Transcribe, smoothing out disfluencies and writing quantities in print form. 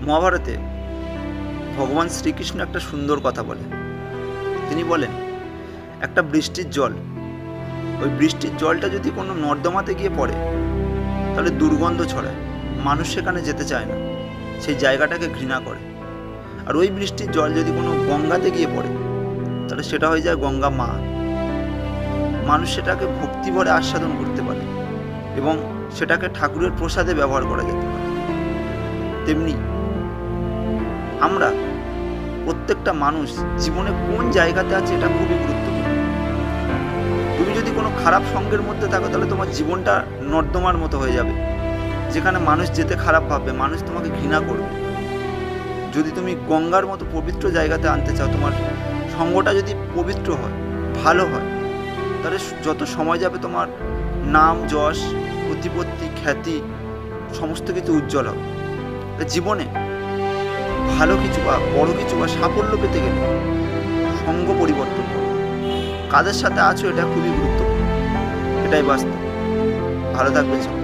মহাভারতে ভগবান শ্রীকৃষ্ণ একটা সুন্দর কথা বলেন। তিনি বলেন, একটা বৃষ্টির জল, ওই বৃষ্টির জলটা যদি কোনো নর্দমাতে গিয়ে পড়ে তাহলে দুর্গন্ধ ছড়ায়, মানুষ সেখানে যেতে চায় না, সেই জায়গাটাকে ঘৃণা করে। আর ওই বৃষ্টির জল যদি কোনো গঙ্গাতে গিয়ে পড়ে তাহলে সেটা হয়ে যায় গঙ্গা মা। মানুষ সেটাকে ভক্তি ভরে আস্বাদন করতে পারে এবং সেটাকে ঠাকুরের প্রসাদে ব্যবহার করা যেতে পারে। তেমনি আমরা প্রত্যেকটা মানুষ জীবনে কোন জায়গাতে আছে এটা খুবই গুরুত্বপূর্ণ। তুমি যদি কোনো খারাপ সঙ্গের মধ্যে থাকো তাহলে তোমার জীবনটা নর্দমার মতো হয়ে যাবে, যেখানে মানুষ যেতে খারাপ ভাববে, মানুষ তোমাকে ঘৃণা করবে। যদি তুমি গঙ্গার মতো পবিত্র জায়গাতে আনতে চাও, তোমার সঙ্গটা যদি পবিত্র হয়, ভালো হয়, তাহলে যত সময় যাবে তোমার নাম, যশ, প্রতিপত্তি, খ্যাতি সমস্ত কিছু উজ্জ্বল হবে। জীবনে ভালো কিছু বা বড় কিছু বা সাফল্য পেতে গেলে সঙ্গ পরিবর্তন করো। কাদের সাথে আছো এটা খুবই গুরুত্বপূর্ণ, এটাই বাস্তব। ভালো থাকবেন সবাই।